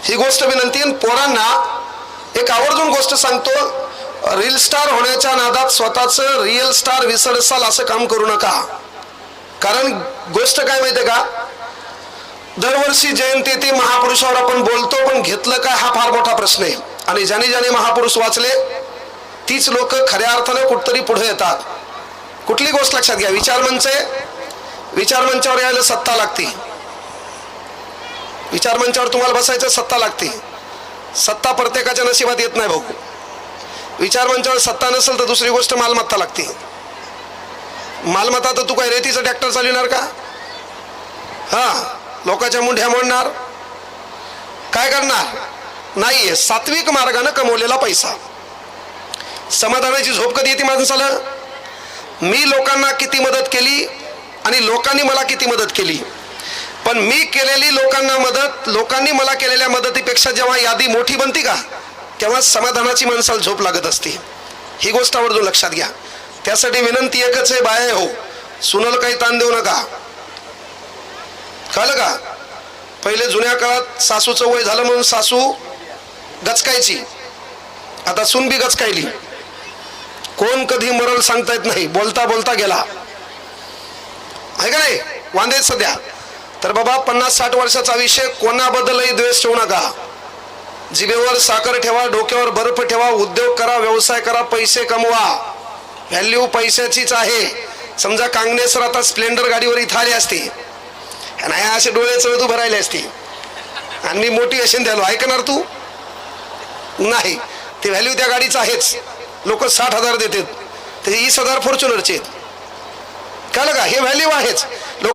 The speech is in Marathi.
ही गोष्ट विनंती. पोरांना एक आवर्जून गोष्ट सांगतो, रील स्टार होण्याच्या नादात स्वतःच रिअल स्टार विसरसाल असं काम करू नका. कारण गोष्ट काय माहितीये का, दरवर्षी जयंती ती महापुरुषावर आपण बोलतो, पण घेतलं काय हा फार मोठा प्रश्न आहे. आणि ज्याने ज्याने महापुरुष वाचले तीच लोक खऱ्या अर्थाने कुठतरी पुढे येतात. कुठली गोष्ट लक्षात घ्या, विचारमंच आहे, विचारमंचावर यायला सत्ता लागते. विचारमंचावर तुम्हाला बसायचं सत्ता लागते. सत्ता प्रत्येकाच्या नशिबात येत नाही भाऊ. विचारमंचावर सत्ता नसेल तर दुसरी गोष्ट मालमत्ता लागते. मालमत्ता तर तू काय रेतीचं ट्रॅक्टर चालवणार का? हा, लोकांच्या मुंढ्या मोडणार, काय करणार? नाहीये. सात्विक मार्गाने कमवलेला पैसा. समाधानाची झोप कधी येते माणसाला? मी लोकांना किती मदत केली आणि लोकांनी मला किती मदत केली. पण मी केलेली लोकांना मदत, लोकांनी मला केलेल्या मदतीपेक्षा जेव्हा यादी मोठी बनती का, तेव्हा समाधानाची माणसाला झोप लागत असते. ही गोष्ट आवर्जून लक्षात घ्या. त्यासाठी विनंती एकच आहे, बाय हो, सुनाला काही ताण देऊ नका. कळलं का? पहिले जुन्या काळात सासूचं वय झालं म्हणून सासू गचकायची, आता सून बी गचकायली. कोण कधी मरल सांगता येत नाही, बोलता बोलता गेला आहे का नाही. वांदेच सध्या तर बाबा 50-60 वर्षाचा विषय, कोणाबद्दलही द्वेष ठेवू नका. जिभेवर साखर ठेवा, डोक्यावर बर्फ ठेवा, उद्योग करा, व्यवसाय करा, पैसे कमवा. व्हॅल्यू पैशाचीच आहे. समजा कांगणेसर आता स्प्लेंडर गाडीवर इथं आले असते, नाही असे डोळे चळत उभं राहिले असते आणि मी मोठी असेल द्यालो, ऐकणार तू? नाही. ते व्हॅल्यू त्या गाडीचं आहेच. लोक 60,000 देतात, ते 20,000 फॉर्च्युनरचे. कळलं का? हे व्हॅल्यू आहेच.